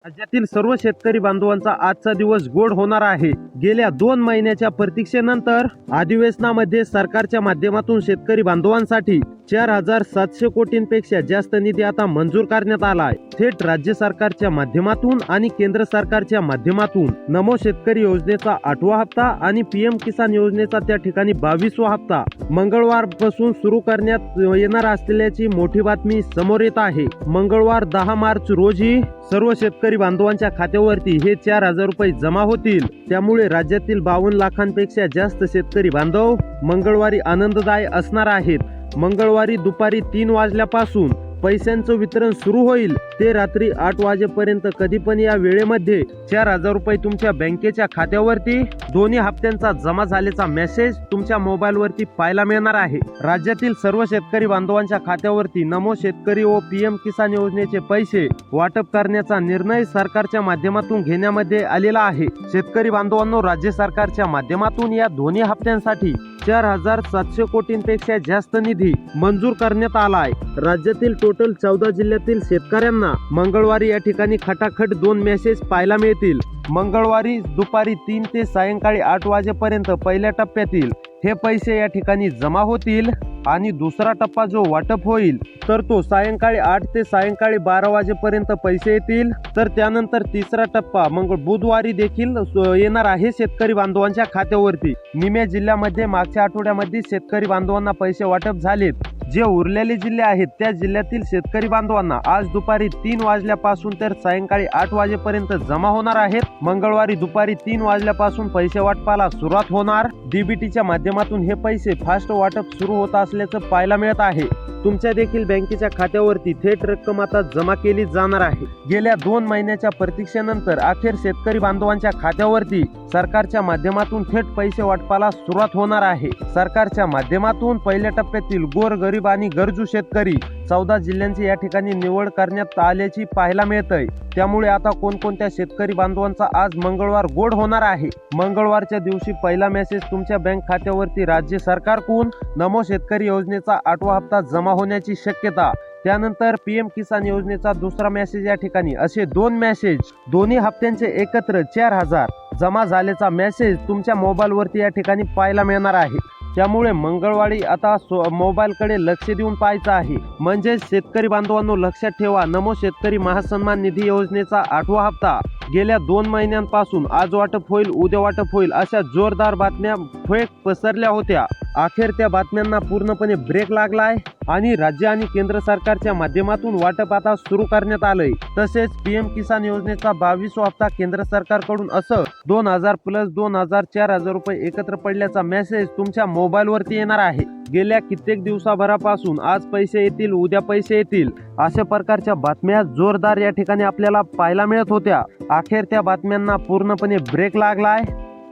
राज्यातील सर्व शेतकरी बांधवांचा आजचा दिवस गोड होणार आहे। गेल्या 2 महिन्याच्या प्रतीक्षेनंतर अधिवेशनामध्ये सरकारच्या माध्यमातून शेतकरी बांधवांसाठी 4700 कोटींपेक्षा जास्त निधी आता मंजूर करण्यात आला आहे। थेट राज्य सरकारच्या माध्यमातून आणि केंद्र सरकारच्या माध्यमातून नमो शेतकरी योजनेचा 8वा हप्ता आणि पीएम किसान योजनेचा त्या ठिकाणी 22वा हप्ता मंगळवारपासून सुरू करण्यात येणार असल्याची मोठी बातमी समोर येत आहे। मंगळवार 10 मार्च रोजी सर्व शेतकरी बांधवांच्या खात्यावरती हे 4000 रुपये जमा होतील। त्यामुळे राज्यातील 52 लाखांपेक्षा जास्त शेतकरी बांधव मंगळवारी आनंददायी असणार आहेत। मंगळवारी दुपारी 3 वाजल्यापासून पैशांचं वितरण सुरू होईल ते रात्री 8 वाजेपर्यंत कधी पण या वेळेमध्ये 4000 रुपये तुमच्या बँकेच्या खात्यावरती दोन्ही हप्त्यांचा जमा झाल्याचा मेसेज तुमच्या मोबाईलवरती पाहायला मिळणार आहे। राज्यातील सर्व शेतकरी बांधवांच्या खात्यावरती नमो शेतकरी व पीएम किसान योजनेचे पैसे वाटप करण्याचा निर्णय सरकारच्या माध्यमातून घेण्यामध्ये आलेला आहे। शेतकरी बांधवांनो, राज्य सरकारच्या माध्यमातून या दोन्ही हप्त्यांसाठी 4700 कोटींपेक्षा जास्त निधी मंजूर करण्यात आला आहे। राज्यातील टोटल 14 जिल्ह्यातील शेतकऱ्यांना मंगळवारी या ठिकाणी खटाखट 2 मेसेज पाहायला मिळतील। मंगळवारी दुपारी 3 ते सायंकाळी 8 वाजेपर्यंत पहिल्या टप्प्यातील हे पैसे या ठिकाणी जमा होतील आणि दुसरा टप्पा जो वाटप होईल तर तो सायंकाळी 8 ते सायंकाळी 12 वाजेपर्यंत पैसे येतील। तर त्यानंतर तिसरा टप्पा बुधवारी देखील येणार आहे शेतकरी बांधवांच्या खात्यावरती। निम्या जिल्ह्यामध्ये मागच्या आठवड्यामध्ये शेतकरी बांधवांना पैसे वाटप झालेत। जे उरलेले जिल्हे आहेत त्या जिल्ह्यातील शेतकरी बांधवांना आज दुपारी 3 वाजल्यापासून तर सायंकाळी 8 वाजेपर्यंत जमा होणार आहेत। मंगळवारी दुपारी 3 वाजल्यापासून पैसे वाटपाला सुरुवात होणार। डीबीटीच्या माध्यमातून हे पैसे फास्ट वाटप सुरू होत असल्याचं पाहायला मिळत आहे। तुमच्या देखील बँकेच्या खात्यावरती थेट रक्कम आता जमा केली जाणार आहे। गेल्या 2 महिन्याच्या प्रतीक्षेनंतर अखेर शेतकरी बांधवांच्या खात्यावरती सरकारच्या माध्यमातून थेट पैसे वाटपाला सुरुवात होणार आहे। सरकारच्या माध्यमातून पहिल्या टप्प्यातील गोरगरीब आणि गरजू शेतकरी 14 जिल्ह्यांची या ठिकाणी निवड करण्यात आल्याची पाहायला मिळतंय। त्यामुळे आता कोणकोणत्या शेतकरी बांधवांचा आज मंगळवार गोड होणार आहे। मंगळवारच्या दिवशी पहिला मेसेज तुमच्या बँक खात्यावरती राज्य सरकारकडून नमो शेतकरी योजनेचा 8वा हप्ता जमा होण्याची शक्यता, त्यानंतर पीएम किसान योजनेचा दुसरा मेसेज या ठिकाणी असे 2 मेसेज दोन्ही हप्त्यांचे एकत्र 4000 जमा झाल्याचा मेसेज तुमच्या मोबाईलवरती या ठिकाणी पाहायला मिळणार आहे। त्यामुळे मंगळवारी आता मोबाईलकडे लक्ष देऊन पाहायचं आहे। म्हणजे शेतकरी बांधवांनो, लक्षात ठेवा, नमो शेतकरी महासन्मान निधी योजनेचा 8वा हप्ता गेल्या 2 महिन्यांपासून आज वाटप होईल, उद्या वाटप होईल अशा जोरदार बातम्या फेक पसरल्या होत्या। अखेर त्या बातम्यांना पूर्णपणे ब्रेक लागलाय आणि राज्य आणि केंद्र सरकारच्या माध्यमातून वाटप आता सुरू करण्यात आलंय। तसेच पीएम किसान योजनेचा 22वा हप्ता केंद्र सरकारकडून असं 2000 प्लस 2000 4000 रुपये एकत्र पडल्याचा मेसेज तुमच्या मोबाईलवरती येणार आहे। गेल्या कित्येक दिवसाभरापासून आज पैसे येतील, उद्या पैसे येतील अशा प्रकारच्या बातम्या जोरदार या ठिकाणी आपल्याला पाहायला मिळत होत्या। अखेर त्या बातम्यांना पूर्णपणे ब्रेक लागलाय।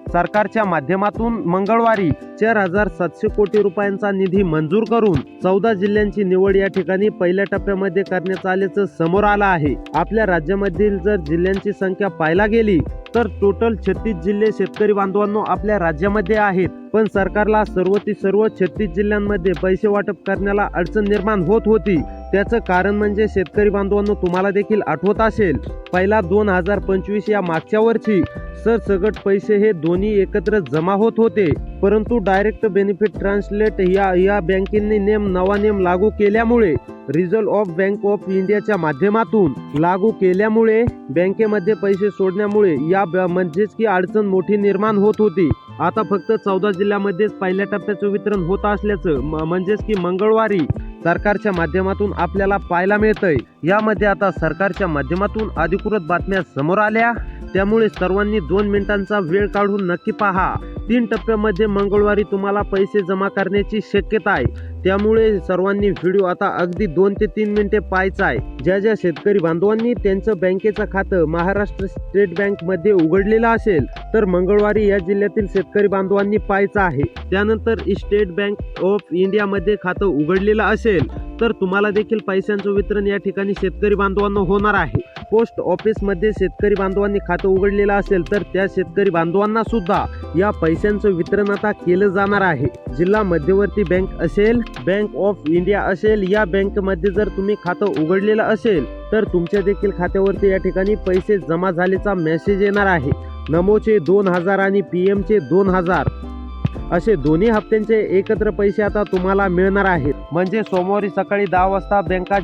सरकारच्या माध्यमातून मंगळवारी 4700 कोटी रुपयांचा निधी मंजूर करून 14 जिल्ह्यांची निवड या ठिकाणी पहिल्या टप्प्यामध्ये करण्यात आल्याचं समोर आलं आहे। आपल्या राज्यामधील जर जिल्ह्यांची संख्या पाहायला गेली तर टोटल 36 जिल्हे शेतकरी बांधवांनो आपल्या राज्यामध्ये आहेत। पण सरकारला सर्व 36 जिल्ह्यांमध्ये पैसे वाटप करण्याला अडचण निर्माण होत होती। त्याचं कारण म्हणजे शेतकरी बांधवांनो, तुम्हाला देखील आठवत असेल, पहिला 2025 या मागच्या वर्षी सरसगट पैसे हे दोन्ही एकत्र जमा होत होते, परंतु डायरेक्ट बेनिफिट ट्रान्सलेट या बँकेने नवा नेम लागू केल्यामुळे, रिझर्व्ह ऑफ बँक ऑफ इंडियाच्या माध्यमातून लागू केल्यामुळे बँकेमध्ये पैसे सोडण्यामुळे या म्हणजेच की अडचण मोठी निर्माण होत होती। आता फक्त 14 जिल्ह्यामध्येच पहिल्या टप्प्याचं वितरण होत असल्याचं म्हणजेच की मंगळवारी सरकारच्या माध्यमातून आपल्याला पाहायला मिळतंय। यामध्ये आता सरकारच्या माध्यमातून अधिकृत बातम्या समोर आल्या, त्यामुळे सर्वांनी 2 मिनिटांचा वेळ काढून नक्की पहा। 3 टप्प्यामध्ये मंगळवारी तुम्हाला पैसे जमा करण्याची शक्यता आहे। त्यामुळे सर्वांनी व्हिडिओ आता अगदी 2 ते 3 मिनिटे पाहायचा आहे। ज्या ज्या बांधवांनी त्यांचं बँकेचं खातं महाराष्ट्र स्टेट बँक मध्ये उघडलेलं असेल तर मंगळवारी या जिल्ह्यातील शेतकरी बांधवांनी पाहायचं आहे। त्यानंतर स्टेट बँक ऑफ इंडिया मध्ये खातं उघडलेलं असेल तर तुम्हाला देखील पैशांचं वितरण या ठिकाणी शेतकरी बांधवांना होणार आहे। पोस्ट ऑफिस मध्ये शेतकरी बांधवांनी खातं उघडलेलं असेल तर त्या शेतकरी बांधवांना सुद्धा या पैशांचं वितरण आता केलं जाणार आहे। जिल्हा मध्यवर्ती बँक असेल, बँक ऑफ इंडिया असेल, या बँकेमध्ये जर तुम्ही खातं उघडलेलं असेल तर तुमच्या देखील खात्यावरती या ठिकाणी पैसे जमा झाल्याचा मेसेज येणार आहे। नमोचे 2000 आणि पीएमचे 2000 असे दोन्ही हप्त्यांचे एकत्र पैसे आता तुम्हाला मिळणार आहेत। म्हणजे सोमवारी सकाळी 10 वाजता बँका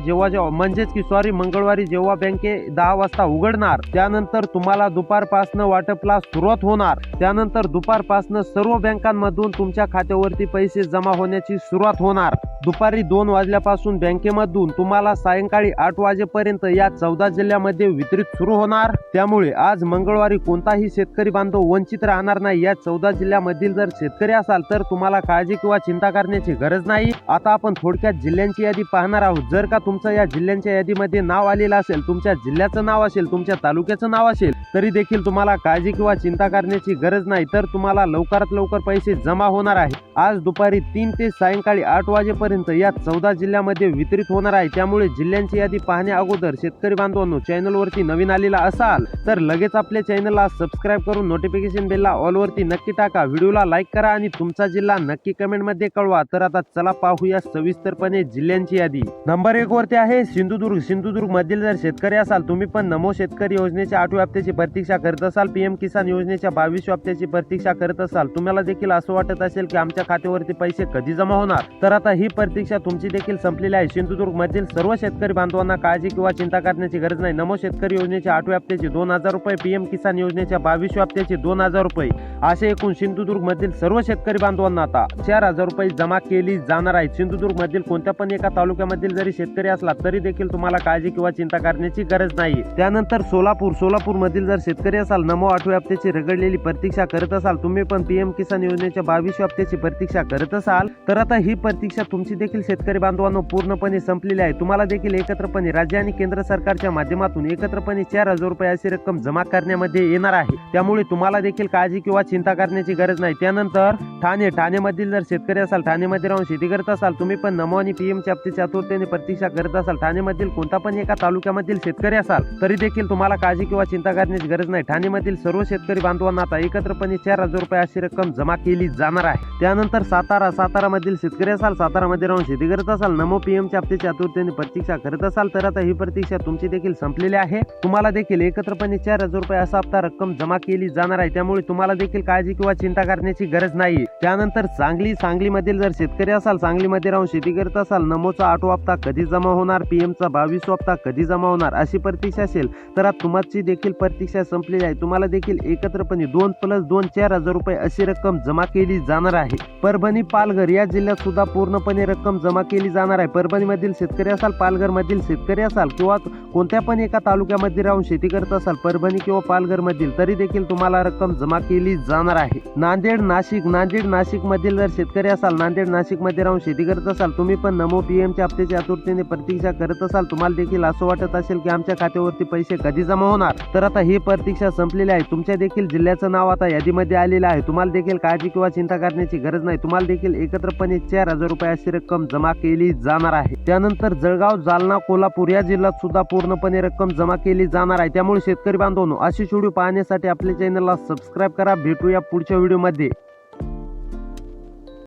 मंगळवारी जेव्हा बँके 10 वाजता उघडणार त्यानंतर तुम्हाला दुपारपासून वाटपला सुरुवात होणार। त्यानंतर दुपारपासून सर्व बँकांमधून तुमच्या खात्यावरती पैसे जमा होण्याची सुरुवात होणार। दुपारी 2 वाजल्यापासून बँकेमधून तुम्हाला सायंकाळी 8 वाजेपर्यंत या 14 जिल्ह्यामध्ये वितरित सुरू होणार। त्यामुळे आज मंगळवारी कोणताही शेतकरी बांधव वंचित राहणार नाही। या 14 जिल्ह्यामधील जर शेतकरी असाल तर तुम्हाला काळजी किंवा चिंता करण्याची गरज नाही। आता आपण थोडक्यात जिल्ह्यांची यादी पाहणार आहोत। जर का तुमचं या जिल्ह्यांच्या यादीमध्ये नाव आलेलं असेल, तुमच्या जिल्ह्याचं नाव असेल, तुमच्या तालुक्याचं नाव असेल, तरी देखील तुम्हाला काळजी किंवा चिंता करण्याची गरज नाही। तर तुम्हाला लवकरात लवकर पैसे जमा होणार आहे। आज दुपारी 3 ते सायंकाळी 8 वाजेपर्यंत या 14 जिल्ह्यामध्ये वितरित होणार आहे। त्यामुळे जिल्ह्यांची यादी पाहण्या अगोदर शेतकरी बांधवांनो, चॅनलवरती नवीन आलेला असाल तर लगेच आपल्या चॅनलला सबस्क्राईब करून नोटिफिकेशन बेलला ऑल वरती नक्की टाका। व्हिडिओला लाईक करा आणि तुमचा जिल्हा नक्की कमेंट मध्ये कळवा। तर आता चला पाहूया सविस्तरपणे जिल्ह्यांची यादी। नंबर 1 वरती आहे सिंधुदुर्ग। सिंधुदुर्ग मधील जर शेतकरी असाल, तुम्ही पण नमो शेतकरी योजनेच्या 8व्या हप्त्याची प्रतीक्षा करत असाल, पीएम किसान योजनेच्या 22व्या हप्त्याची प्रतीक्षा करत असाल, तुम्हाला देखील असं वाटत असेल की आमच्या खात्यावरती पैसे कधी जमा होणार, तर आता ही प्रतीक्षा तुमची देखील संपलेली आहे। सिंधुदुर्ग मधील सर्व शेतकरी बांधवांना काळजी किंवा चिंता करण्याची गरज नाही। नमो शेतकरी योजनेच्या 8व्या हप्त्याचे 2000 रुपये, पीएम किसान योजनेच्या 22व्या हप्त्याचे 2000 रुपये असे एकूण सिंधुदुर्ग मधील सर्व शेतकरी बांधवांना आता 4000 रुपये जमा केली जाणार आहेत। सिंधुदुर्ग मधील कोणत्या पण एका तालुक्यामधील जरी शेतकरी असला तरी देखील तुम्हाला काळजी किंवा चिंता करण्याची गरज नाही। त्यानंतर सोलापूर मधील जर शेतकरी असाल, नमो 8व्या हप्त्याची रगडलेली प्रतीक्षा करत असाल, तुम्ही पण पीएम किसान योजनेच्या 22व्या हप्त्याची प्रतीक्षा करत असाल, तर आता ही प्रतीक्षा तुमची देखील शेतकरी बांधवांनो पूर्णपणे संपलेली आहे। तुम्हाला देखील एकत्रपणे राज्य आणि केंद्र सरकारच्या माध्यमातून एकत्रपणे 4000 रुपये अशी रक्कम जमा करण्यामध्ये येणार आहे। त्यामुळे तुम्हाला देखील काळजी किंवा चिंता करण्याची गरज नाही। त्यानंतर ठाणेमधील जर शेतकरी असाल, ठाणेमध्ये राहून शेती करत असाल, तुम्ही पण नमो आणि पीएमच्या हप्त्याची आतुरतेने प्रतीक्षा करत असाल, ठाणेमधील कोणता पण एका तालुक्यामधील शेतकरी असाल, तरी देखील तुम्हाला काळजी किंवा चिंता करण्याची गरज नाही। ठाणेमधील सर्व शेतकरी बांधवांना आता एकत्रपणे 4000 रुपये अशी रक्कम जमा केली जाणार आहे। त्यानंतर सातारामधील शेतकरी असाल, सातारामध्ये राहून शेती करत असाल, नमो पीएमच्या हप्त्याची आतुरतेने प्रतीक्षा करत असाल, तर आता ही प्रतीक्षा तुमची देखील संपलेली आहे। तुम्हाला देखील एकत्रपणे 4000 रुपये असा हप्ता रक्कम जमा केली जाणार आहे। त्यामुळे तुम्हाला देखील काळजी किंवा चिंता करण्याची गरज नाही। त्यानंतर सांगलीमधील जर शेतकरी असाल, सांगलीमध्ये राहून शेती करत असाल, नमोचा 8वा हप्ता कधी जमा होणार, पीएमचा 22वा हप्ता कधी जमा होणार अशी प्रतीक्षा असेल, तर आता तुमची देखील प्रतीक्षा संपलेली आहे। तुम्हाला देखील एकत्रपणे 2+2 4000 रुपये अशी रक्कम जमा केली जाणार आहे। परभणी, पालघर या जिल्ह्यात सुद्धा पूर्णपणे रक्कम जमा केली जाणार आहे। परभणीमधील शेतकरी असाल, पालघरमधील शेतकरी असाल किंवा कोणत्या पण एका तालुक्यामध्ये राहून शेती करत असाल, परभणी किंवा पालघरमधील, तरी देखील तुम्हाला रक्कम जमा केली जाणार आहे। नांदेड, नाशिक मधील जर शेतकरी असाल, नांदेड, नाशिक मध्ये राहून शेती करत असाल, तुम्ही पण नमो पीएमच्या हप्त्याची आतुरतेने प्रतीक्षा करत असाल, तुम्हाला देखील असं वाटत असेल की आमच्या खात्यावरती पैसे कधी जमा होणार, तर आता ही प्रतीक्षा संपलेली आहे। तुमच्या देखील जिल्ह्याचं नाव आता यादीमध्ये आलेलं आहे। तुम्हाला देखील काळजी किंवा चिंता करण्याची गरज नाही। तुम्हाला देखील एकत्रपणे 4000 रुपये अशी रक्कम जमा केली जाणार आहे। त्यानंतर जळगाव, जालना, कोल्हापूर या जिल्ह्यात सुद्धा पूर्णपणे रक्कम जमा केली जाणार आहे। त्यामुळे शेतकरी बांधवांनो, अशी व्हिडिओ पाहण्यासाठी आपल्या चॅनलला सबस्क्राईब करा। भेटूया पुढच्या व्हिडिओमध्ये।